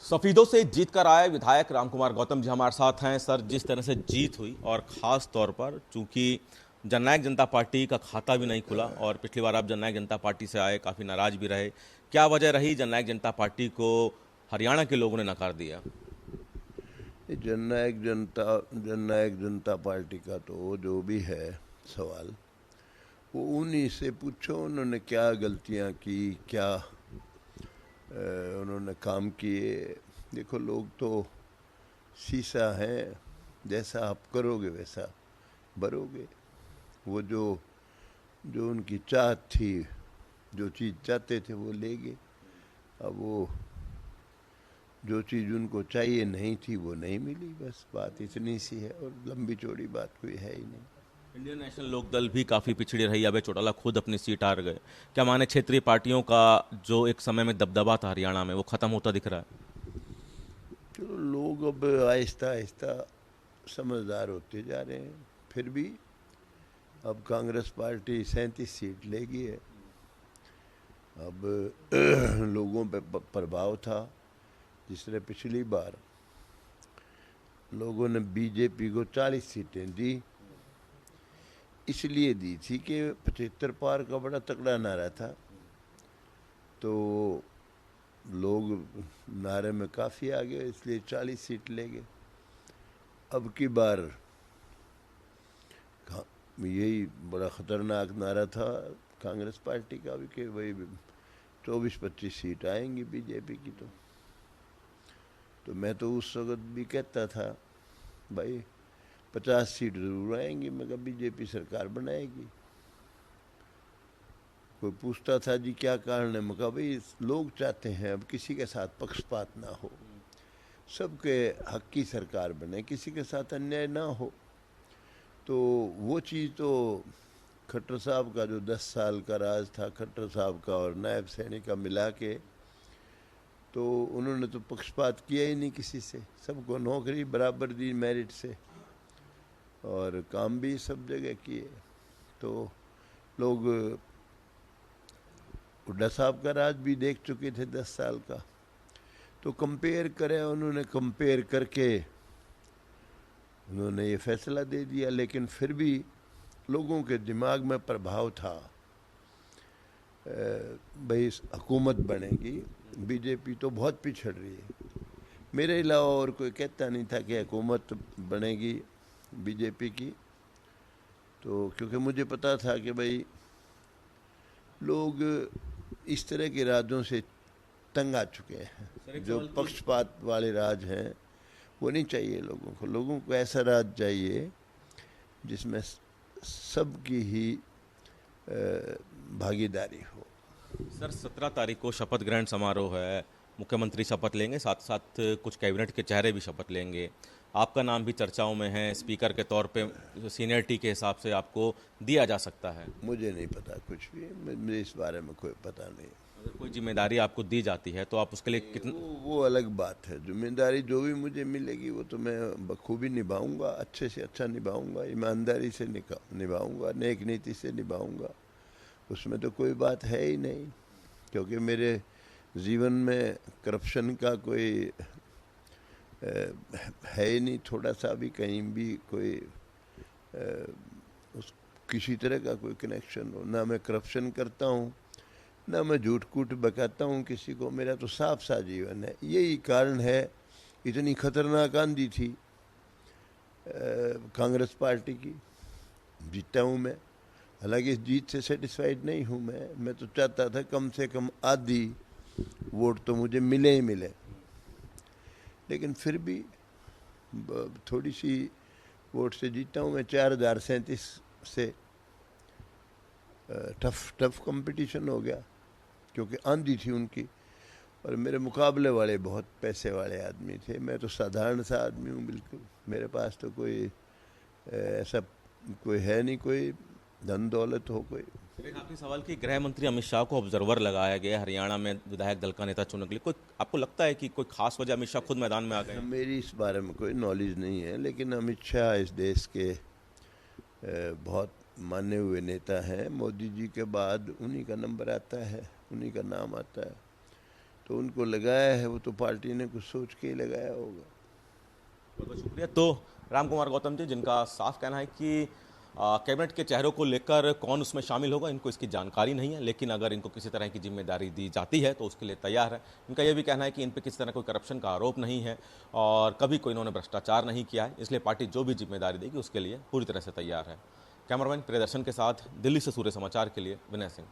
सफीदों से जीत कर आए विधायक रामकुमार गौतम जी हमारे साथ हैं। सर, जिस तरह से जीत हुई और ख़ास तौर पर चूंकि जननायक जनता पार्टी का खाता भी नहीं खुला और पिछली बार आप जननायक जनता पार्टी से आए, काफ़ी नाराज भी रहे, क्या वजह रही जननायक जनता पार्टी को हरियाणा के लोगों ने नकार दिया? जननायक जनता पार्टी का तो जो भी है सवाल, वो उन्हीं से पूछो उन्होंने क्या गलतियां की, क्या उन्होंने काम किए। देखो, लोग तो शीशा हैं, जैसा आप करोगे वैसा भरोगे। वो जो जो उनकी चाहत थी, जो चीज़ चाहते थे वो ले गए। अब वो जो चीज़ उनको चाहिए नहीं थी वो नहीं मिली, बस बात इतनी सी है और लंबी चौड़ी बात कोई है ही नहीं। इंडियन नेशनल लोकदल भी काफ़ी पिछड़ी रही, अभय चौटाला खुद अपनी सीट हार गए। क्या माने क्षेत्रीय पार्टियों का जो एक समय में दबदबा था हरियाणा में, वो ख़त्म होता दिख रहा है? चलो, लोग अब आहिस्ता आहिस्ता समझदार होते जा रहे हैं। फिर भी अब कांग्रेस पार्टी 37 सीट लेगी है। अब लोगों पे प्रभाव था। जिस तरह पिछली बार लोगों ने बीजेपी को 40 सीटें दी, इसलिए दी थी कि 75 पार का बड़ा तगड़ा नारा था, तो लोग नारे में काफ़ी आ गए, इसलिए 40 सीट ले गए। अब की बार यही बड़ा ख़तरनाक नारा था कांग्रेस पार्टी का भी कि वही 24-25 सीट आएंगी बीजेपी की। तो मैं तो उस वक्त भी कहता था भाई 50 सीट ज़रूर आएंगी, मगर बीजेपी सरकार बनाएगी। कोई पूछता था जी क्या कारण है, मैं कहा भाई लोग चाहते हैं अब किसी के साथ पक्षपात ना हो, सबके हक की सरकार बने, किसी के साथ अन्याय ना हो। तो वो चीज़ तो खट्टर साहब का जो 10 साल का राज था, खट्टर साहब का और नायब सैनी का मिला के, तो उन्होंने तो पक्षपात किया ही नहीं किसी से, सबको नौकरी बराबर दी मेरिट से और काम भी सब जगह किए। तो लोग हुड्डा साहब का राज भी देख चुके थे 10 साल का, तो कंपेयर करें, उन्होंने कंपेयर करके उन्होंने ये फैसला दे दिया। लेकिन फिर भी लोगों के दिमाग में प्रभाव था भाई हुकूमत बनेगी, बीजेपी तो बहुत पिछड़ रही है। मेरे अलावा और कोई कहता नहीं था कि हुकूमत बनेगी बीजेपी की, तो क्योंकि मुझे पता था कि भाई लोग इस तरह के राजों से तंग आ चुके हैं। जो पक्षपात वाले राज हैं वो नहीं चाहिए लोगों को। लोगों को ऐसा राज चाहिए जिसमें सबकी ही भागीदारी हो। सर, 17 तारीख को शपथ ग्रहण समारोह है, मुख्यमंत्री शपथ लेंगे, साथ साथ कुछ कैबिनेट के चेहरे भी शपथ लेंगे। आपका नाम भी चर्चाओं में है, स्पीकर के तौर पे सीनियरिटी के हिसाब से आपको दिया जा सकता है। मुझे नहीं पता कुछ भी, मुझे इस बारे में कोई पता नहीं। अगर कोई जिम्मेदारी आपको दी जाती है तो आप उसके लिए कितना? वो अलग बात है। जिम्मेदारी जो भी मुझे मिलेगी वो तो मैं बखूबी निभाऊंगा, अच्छे से अच्छा निभाऊंगा, ईमानदारी से निभाऊंगा, नेक नीति से निभाऊंगा। उसमें तो कोई बात है ही नहीं, क्योंकि मेरे जीवन में करप्शन का कोई है ही नहीं, थोड़ा सा भी कहीं भी कोई किसी तरह का कोई कनेक्शन हो। ना मैं करप्शन करता हूँ, ना मैं झूठ कूट बकाता हूँ किसी को। मेरा तो साफ सा जीवन है। यही कारण है इतनी खतरनाक आंधी थी कांग्रेस पार्टी की। जीता हूँ मैं, हालांकि इस जीत से सेटिस्फाइड नहीं हूँ मैं तो चाहता था कम से कम आधी वोट तो मुझे मिले ही मिले, लेकिन फिर भी थोड़ी सी वोट से जीता हूँ मैं। 4037 से टफ कंपटीशन हो गया, क्योंकि आंधी थी उनकी और मेरे मुकाबले वाले बहुत पैसे वाले आदमी थे। मैं तो साधारण सा आदमी हूँ बिल्कुल। मेरे पास तो कोई ऐसा कोई है नहीं, कोई धन दौलत हो कोई। एक आखिरी सवाल कि गृह मंत्री अमित शाह को ऑब्जर्वर लगाया गया हरियाणा में विधायक दल का नेता चुनने के लिए, कोई आपको लगता है कि कोई खास वजह अमित शाह खुद मैदान में आ गए? मेरी इस बारे में कोई नॉलेज नहीं है, लेकिन अमित शाह इस देश के बहुत माने हुए नेता हैं। मोदी जी के बाद उन्हीं का नंबर आता है, उन्हीं का नाम आता है। तो उनको लगाया है, वो तो पार्टी ने कुछ सोच के ही लगाया होगा। बहुत बहुत शुक्रिया। तो राम कुमार गौतम जी, जिनका साफ कहना है कि कैबिनेट के चेहरों को लेकर कौन उसमें शामिल होगा इनको इसकी जानकारी नहीं है, लेकिन अगर इनको किसी तरह की जिम्मेदारी दी जाती है तो उसके लिए तैयार है। इनका यह भी कहना है कि इन पर किसी तरह कोई करप्शन का आरोप नहीं है और कभी कोई इन्होंने भ्रष्टाचार नहीं किया है, इसलिए पार्टी जो भी जिम्मेदारी देगी उसके लिए पूरी तरह से तैयार है। कैमरामैन प्रियदर्शन के साथ दिल्ली से सूर्य समाचार के लिए विनय सिंह।